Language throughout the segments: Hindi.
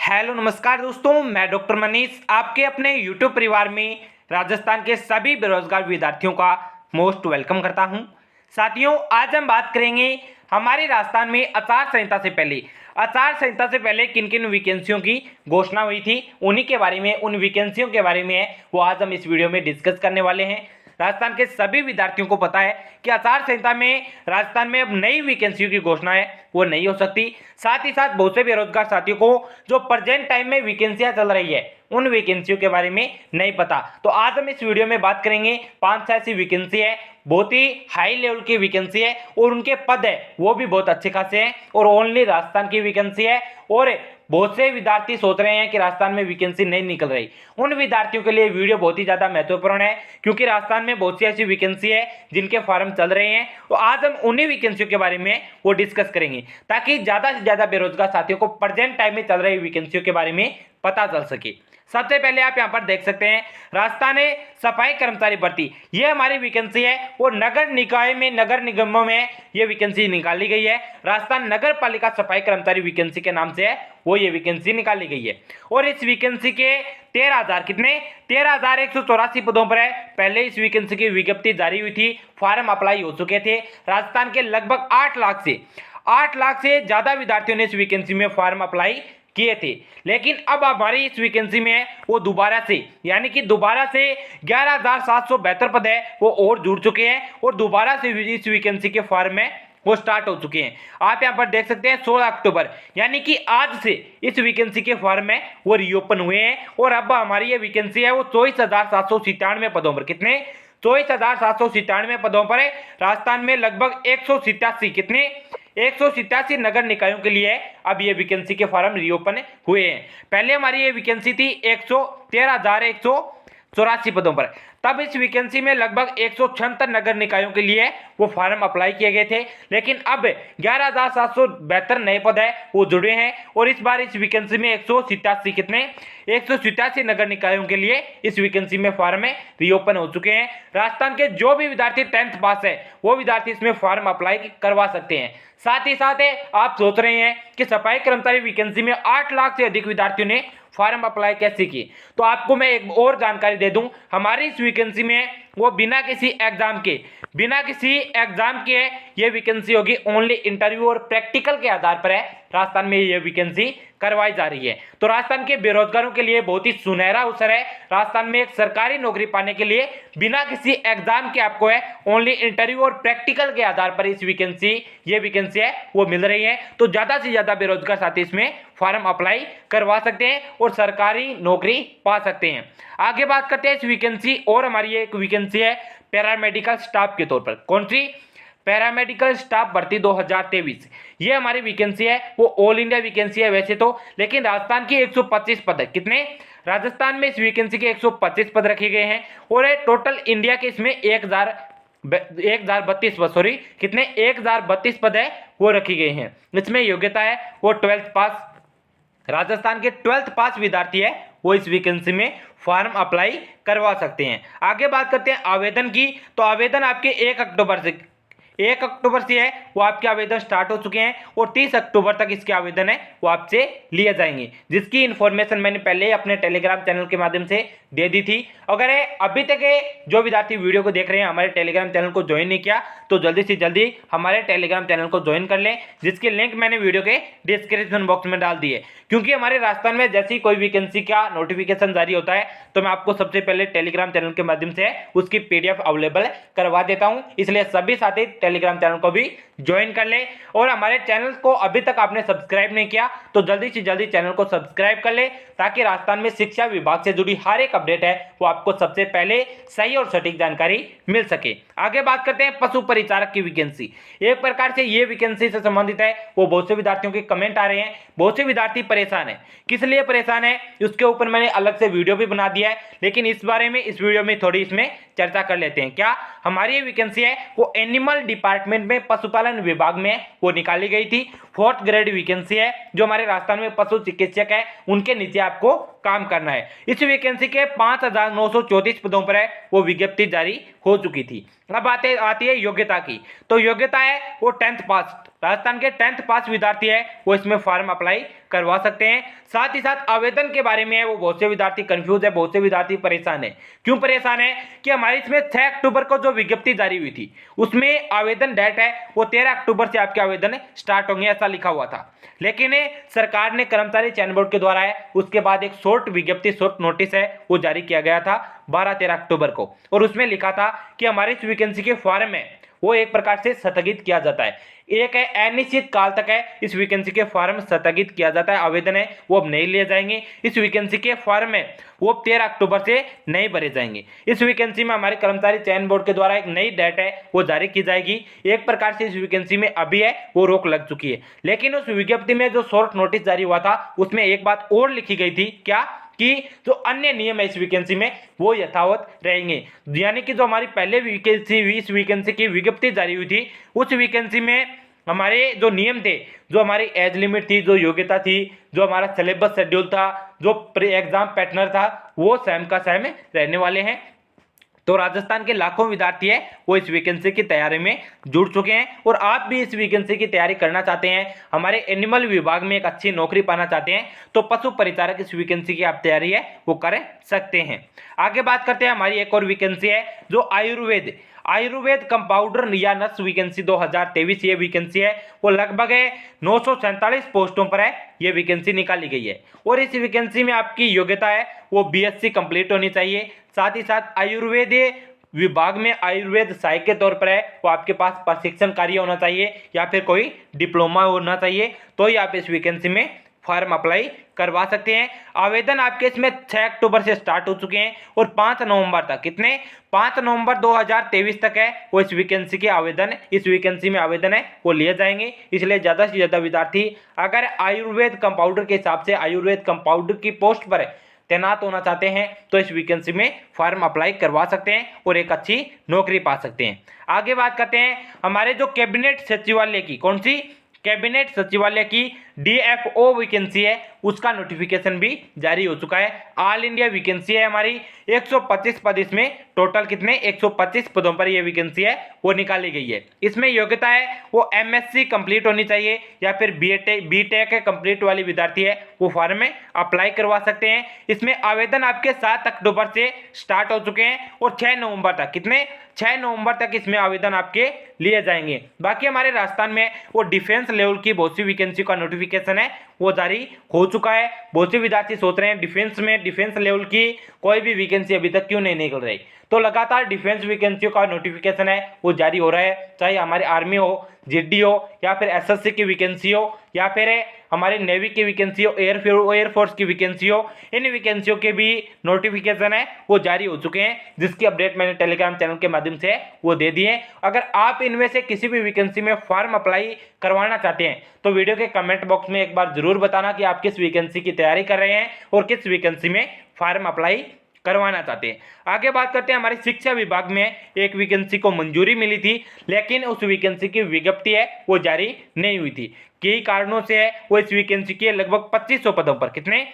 हेलो नमस्कार दोस्तों, मैं डॉक्टर मनीष आपके अपने यूट्यूब परिवार में राजस्थान के सभी बेरोजगार विद्यार्थियों का मोस्ट वेलकम करता हूं। साथियों, आज हम बात करेंगे हमारे राजस्थान में आचार संहिता से पहले किन किन वैकेंसियों की घोषणा हुई थी, उन्हीं के बारे में, उन वैकेंसियों के बारे में वो आज हम इस वीडियो में डिस्कस करने वाले हैं। राजस्थान के सभी विद्यार्थियों को पता है कि आचार संहिता में राजस्थान में अब नई वैकेंसियों की घोषणा है वो नहीं हो सकती। साथ ही साथ बहुत से बेरोजगार साथियों को जो प्रेजेंट टाइम में वैकेंसियां चल रही है उन वैकेंसियों के बारे में नहीं पता। तो आज हम इस वीडियो में बात करेंगे 5 ऐसी वैकेंसी है, बहुत ही हाई लेवल की वैकेंसी है और उनके पद है वो भी बहुत अच्छे खासे हैं और ओनली राजस्थान की वैकेंसी है। और बहुत से विद्यार्थी सोच रहे हैं कि राजस्थान में वैकेंसी नहीं निकल रही, उन विद्यार्थियों के लिए वीडियो बहुत ही ज्यादा महत्वपूर्ण है क्योंकि राजस्थान में बहुत सी ऐसी वैकेंसी है जिनके फॉर्म चल रहे हैं। तो आज हम उन्हीं वैकेंसियों के बारे में वो डिस्कस करेंगे ताकि ज्यादा से ज्यादा बेरोजगार साथियों को प्रेजेंट टाइम में चल रही वैकेंसियों के बारे में पता चल सके। सबसे पहले आप यहां पर देख सकते हैं राजस्थान सफाई कर्मचारी भर्ती, ये हमारी वैकेंसी है वो नगर निकाय में, नगर निगमों में ये वैकेंसी निकाली गई है। राजस्थान नगर पालिका सफाई कर्मचारी वैकेंसी के नाम से है वो ये वैकेंसी निकाली गई है और इस वैकेंसी के 13,184 पदों पर है। पहले इस वैकेंसी की विज्ञप्ति जारी हुई थी, फॉर्म अप्लाई हो चुके थे। राजस्थान के लगभग 8 लाख से ज्यादा विद्यार्थियों ने इस वैकेंसी में फॉर्म अप्लाई किए थे, लेकिन अब हमारी इस वैकेंसी में वो दोबारा से 11,772 पद है वो और जुड़ चुके हैं और दोबारा से इस वैकेंसी के फॉर्म में वो स्टार्ट हो चुके हैं। आप यहां पर देख सकते हैं 16 अक्टूबर यानी कि आज से इस वैकेंसी के फॉर्म में वो रीओपन हुए हैं और अब हमारी ये वैकेंसी है वो 24,797 पदों पर, कितने 24,797 पदों पर है। राजस्थान में लगभग 187 नगर निकायों के लिए अब ये वैकेंसी के फॉर्म रीओपन हुए हैं। पहले हमारी ये वैकेंसी थी 13,184 पदों पर, तब इस वैकेंसी में लगभग 176 नगर निकायों के लिए वो फॉर्म अप्लाई किए गए थे, लेकिन अब 11,772 नए पद है वो जुड़े हैं और इस बार इस वैकेंसी में 187 नगर निकायों के लिए इस वैकेंसी में फॉर्म रीओपन हो चुके हैं। राजस्थान के जो भी विद्यार्थी 10th पास है वो विद्यार्थी इसमें फॉर्म अप्लाई करवा सकते हैं। साथ ही साथ आप सोच रहे हैं कि सफाई कर्मचारी वैकेंसी में 8 लाख से अधिक विद्यार्थियों ने फॉर्म अप्लाई कैसे की, तो आपको मैं एक और जानकारी दे दूं, हमारी इस वैकेंसी में वो बिना किसी एग्जाम के ये वैकेंसी होगी, ओनली इंटरव्यू और प्रैक्टिकल के आधार पर है राजस्थान में ये वैकेंसी करवाई जा रही है। तो राजस्थान के बेरोजगारों के लिए बहुत ही सुनहरा अवसर है। राजस्थान में एक सरकारी नौकरी पाने के लिए बिना किसी एग्जाम के आपको है ओनली इंटरव्यू और प्रैक्टिकल के आधार पर ये वैकेंसी है वो मिल रही है। तो ज्यादा से ज्यादा बेरोजगार साथी इसमें फॉर्म अप्लाई करवा सकते हैं और सरकारी नौकरी पा सकते हैं। आगे बात करते हैं इस वैकेंसी और हमारी एक वैकेंसी है पैरामेडिकल स्टाफ के तौर पर। कौन सी? पैरामेडिकल स्टाफ भर्ती 2023। ये हमारी वैकेंसी है वो ऑल इंडिया वैकेंसी है वैसे तो, लेकिन राजस्थान की 125 पद है। कितने? राजस्थान में इस वैकेंसी के 125 पद रखे गए हैं और टोटल इंडिया के इसमें 1032 पद है वो रखे गए हैं। इसमें योग्यता है वो 12th पास, राजस्थान के 12th पास विद्यार्थी है वो इस वैकेंसी में फॉर्म अप्लाई करवा सकते हैं। आगे बात करते हैं आवेदन की, तो आवेदन आपके 1 अक्टूबर से है वो आपके आवेदन स्टार्ट हो चुके हैं और 30 अक्टूबर तक इसके आवेदन है वो आपसे लिए जाएंगे, जिसकी इन्फॉर्मेशन मैंने पहले ही अपने टेलीग्राम चैनल के माध्यम से दे दी थी। अगर अभी तक जो विद्यार्थी वीडियो को देख रहे हैं हमारे टेलीग्राम चैनल को ज्वाइन नहीं किया तो जल्दी से जल्दी हमारे टेलीग्राम चैनल को ज्वाइन कर लें, जिसकी लिंक मैंने वीडियो के डिस्क्रिप्शन बॉक्स में डाल दी है। क्योंकि हमारे राजस्थान में जैसी कोई वैकेंसी का नोटिफिकेशन जारी होता है तो मैं आपको सबसे पहले टेलीग्राम चैनल के माध्यम से उसकी PDF अवेलेबल करवा देता हूं, इसलिए सभी साथी टेलीग्राम चैनल को भी ज्वाइन कर ले। और हमारे चैनल को अभी तक आपने सब्सक्राइब नहीं किया तो जल्दी से जल्दी चैनल को सब्सक्राइब कर ले, ताकि राजस्थान में शिक्षा विभाग से जुड़ी हर एक अपडेट है वो आपको सबसे पहले सही और सटीक जानकारी मिल सके। आगे बात करते हैं पशु परिचारक की वैकेंसी। एक प्रकार से ये वैकेंसी से संबंधित है वो बहुत से विद्यार्थियों के कमेंट आ रहे हैं, बहुत से विद्यार्थी परेशान है। किस लिए परेशान है उसके ऊपर मैंने अलग से वीडियो भी बना दिया है, लेकिन इस बारे में इस वीडियो में थोड़ी इसमें चर्चा कर लेते हैं। क्या हमारी ये वैकेंसी है वो एनिमल डिपार्टमेंट में, पशुपालन विभाग में वो निकाली गई थी। 4th ग्रेड वैकेंसी है जो हमारे राजस्थान में पशु चिकित्सक है उनके नीचे आपको काम करना है। इस वैकेंसी के 5,934 पदों पर है वो विज्ञप्ति जारी हो चुकी थी। अब आती है योग्यता की। तो योग्यता है वो 10th पास, राजस्थान के 10th पास विद्यार्थी है वो इसमें फॉर्म अप्लाई करवा सकते हैं। साथ ही साथ आवेदन के बारे में है वो बहुत से विद्यार्थी कंफ्यूज है, बहुत से विद्यार्थी परेशान है। क्यों परेशान है कि हमारी इसमें 6 अक्टूबर को जो विज्ञप्ति जारी हुई थी उसमें आवेदन डेट है वो 13 अक्टूबर से आपके आवेदन स्टार्ट होंगे ऐसा लिखा हुआ था। लेकिन सरकार ने कर्मचारी चयन बोर्ड के द्वारा है उसके बाद एक शॉर्ट विज्ञप्ति, शॉर्ट नोटिस है वो जारी किया गया था 12-13 अक्टूबर को, और उसमें लिखा था कि हमारी इस वैकेंसी के फॉर्म है वो एक प्रकार से स्थगित किया जाता है। एक है अनिश्चित काल तक है इस वैकेंसी के फॉर्म स्थगित किया जाता है, आवेदन है वो अब नहीं लिए जाएंगे। इस वैकेंसी के फॉर्म है वो 13 अक्टूबर से नहीं भरे जाएंगे। इस वैकेंसी में हमारे कर्मचारी चयन बोर्ड के द्वारा एक नई डेट है वो जारी की जाएगी। एक प्रकार से इस वैकेंसी में अभी है वो रोक लग चुकी है, लेकिन उस विज्ञप्ति में जो शॉर्ट नोटिस जारी हुआ था उसमें एक बात और लिखी गई थी, क्या कि जो अन्य नियम है इस वैकेंसी में वो यथावत रहेंगे। यानी कि जो हमारी पहले वैकेंसी हुई, इस वैकेंसी की विज्ञप्ति जारी हुई थी उस वैकेंसी में हमारे जो नियम थे, जो हमारी एज लिमिट थी, जो योग्यता थी, जो हमारा सिलेबस शेड्यूल था, जो प्री एग्जाम पैटर्न था वो सेम का सेम रहने वाले हैं। तो राजस्थान के लाखों विद्यार्थी है वो इस वैकेंसी की तैयारी में जुड़ चुके हैं, और आप भी इस वैकेंसी की तैयारी करना चाहते हैं, हमारे एनिमल विभाग में एक अच्छी नौकरी पाना चाहते हैं तो पशु परिचारक इस वैकेंसी की आप तैयारी है वो कर सकते हैं। आगे बात करते हैं, हमारी एक और वैकेंसी है जो आयुर्वेद कंपाउंडर या नर्स वैकेंसी 2023 ये वैकेंसी है वो लगभग 947 पोस्टों पर है ये वैकेंसी निकाली गई है। और इस वैकेंसी में आपकी योग्यता है वो बीएससी कंप्लीट होनी चाहिए। साथ ही साथ आयुर्वेद विभाग में आयुर्वेद सहायक के तौर पर है वो आपके पास प्रशिक्षण कार्य होना चाहिए या फिर कोई डिप्लोमा होना चाहिए, तो ही आप इस वैकेंसी में फॉर्म अप्लाई करवा सकते हैं। आवेदन आपके इसमें 6 अक्टूबर से स्टार्ट हो चुके हैं और 5 नवंबर तक, कितने 5 नवंबर 2023 तक है वो इस वैकेंसी के आवेदन, इस वैकेंसी में आवेदन है वो लिए जाएंगे। इसलिए ज़्यादा से ज़्यादा विद्यार्थी अगर आयुर्वेद कंपाउंडर के हिसाब से आयुर्वेद कंपाउंडर की पोस्ट पर तैनात होना चाहते हैं तो इस वैकेंसी में फॉर्म अप्लाई करवा सकते हैं और एक अच्छी नौकरी पा सकते हैं। आगे बात करते हैं हमारे जो कैबिनेट सचिवालय की, कौन सी कैबिनेट सचिवालय की डीएफओ वैकेंसी है उसका नोटिफिकेशन भी जारी हो चुका है। ऑल इंडिया वैकेंसी है हमारी 125 पद, इसमें टोटल कितने 125 पदों पर ये वैकेंसी है वो निकाली गई है। इसमें योग्यता है वो एमएससी कंप्लीट होनी चाहिए या फिर बीटेक कंप्लीट वाली विद्यार्थी है वो फॉर्म में अप्लाई करवा सकते हैं। इसमें आवेदन आपके 7 अक्टूबर से स्टार्ट हो चुके हैं और 6 नवंबर तक, कितने 6 नवंबर तक इसमें आवेदन आपके लिए जाएंगे। बाकी हमारे राजस्थान में वो डिफेंस लेवल की बहुत सी वैकेंसी का नोटिफिकेशन है वो जारी हो चुका है। बहुत से विद्यार्थी सोच रहे हैं डिफेंस लेवल की कोई भी वैकेंसी अभी तक क्यों नहीं निकल रही, तो लगातार डिफेंस वैकेंसियों का नोटिफिकेशन है वो जारी हो रहा है, चाहे हमारे आर्मी हो, जीडी हो, या फिर एसएससी की वैकेंसी हो, या फिर हमारे नेवी की वैकेंसी हो, एयरफोर्स की वैकेंसी हो। इन वैकेंसियों के भी नोटिफिकेशन है वो जारी हो चुके हैं, जिसकी अपडेट मैंने टेलीग्राम चैनल के माध्यम से वो दे दी है। अगर आप इनमें से किसी भी वैकेंसी में फॉर्म अप्लाई करवाना चाहते हैं तो वीडियो के कमेंट बॉक्स में एक बार जरूर बताना कि आप किस वैकेंसी की तैयारी कर रहे हैं और किस वैकेंसी में फॉर्म अप्लाई करवाना चाहते हैं। आगे बात करते हैं, हमारे शिक्षा विभाग में एक वैकेंसी को मंजूरी मिली थी लेकिन उस वैकेंसी की विज्ञप्ति है वो जारी नहीं हुई थी। कई कारणों से है वो इस वैकेंसी के लगभग 2500 पदों पर, कितने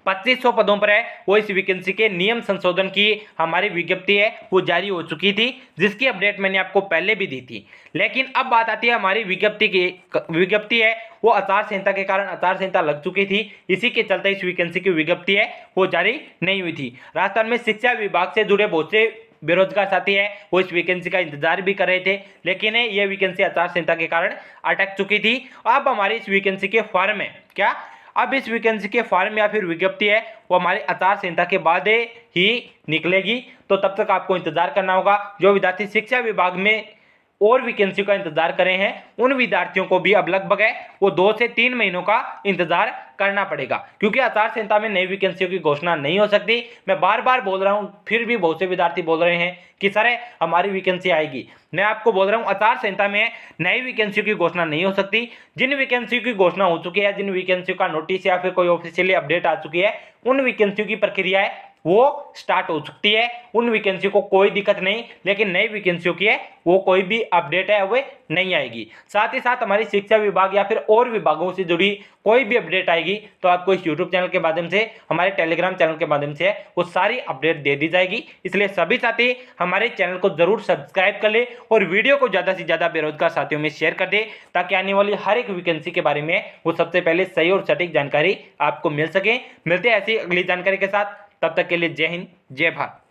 2500 पदों पर है वो इस वैकेंसी के नियम संशोधन की हमारी विज्ञप्ति है वो जारी हो चुकी थी, जिसकी अपडेट मैंने आपको पहले भी दी थी। लेकिन अब बात आती है हमारी विज्ञप्ति है वो आचार संहिता के कारण आचार संहिता लग चुकी थी, इसी के चलते इस वैकेंसी की विज्ञप्ति है वो जारी नहीं हुई थी। राजस्थान में शिक्षा विभाग से जुड़े बहुत से बेरोजगार साथी है वो इस वैकेंसी का इंतजार भी कर रहे थे, लेकिन ये वैकेंसी आचार संहिता के कारण अटक चुकी थी। अब हमारी इस वैकेंसी के फॉर्म में क्या, अब इस वैकेंसी के फॉर्म या फिर विज्ञप्ति है वो हमारी आचार संहिता के बाद ही निकलेगी, तो तब तक आपको इंतजार करना होगा। जो विद्यार्थी शिक्षा विभाग में और वैकेंसी का इंतजार कर रहे हैं उन विद्यार्थियों को भी अब लगभग है वो 2 से 3 महीनों का इंतजार करना पड़ेगा, क्योंकि आचार संहिता में नई वैकेंसियों की घोषणा नहीं हो सकती। मैं बार बार बोल रहा हूं, फिर भी बहुत से विद्यार्थी बोल रहे हैं कि सर हमारी वैकेंसी आएगी। मैं आपको बोल रहा हूं आचार संहिता में नई वैकेंसियों की घोषणा नहीं हो सकती। जिन वैकेंसियों की घोषणा हो चुकी है, जिन वैकेंसियों का नोटिस या फिर कोई ऑफिशियली अपडेट आ चुकी है, उन वैकेंसियों की प्रक्रिया है वो स्टार्ट हो सकती है। उन वैकेंसी को कोई दिक्कत नहीं, लेकिन नई वैकेंसियों की है वो कोई भी अपडेट है वो नहीं आएगी। साथ ही साथ हमारी शिक्षा विभाग या फिर और विभागों से जुड़ी कोई भी अपडेट आएगी तो आपको इस यूट्यूब चैनल के माध्यम से, हमारे टेलीग्राम चैनल के माध्यम से वो सारी अपडेट दे दी जाएगी। इसलिए सभी साथी हमारे चैनल को जरूर सब्सक्राइब कर ले और वीडियो को ज़्यादा से ज़्यादा बेरोजगार साथियों में शेयर कर दे, ताकि आने वाली हर एक वैकेंसी के बारे में वो सबसे पहले सही और सटीक जानकारी आपको मिल सके। मिलते हैं ऐसी अगली जानकारी के साथ, तब तक के लिए जय हिंद जय भारत।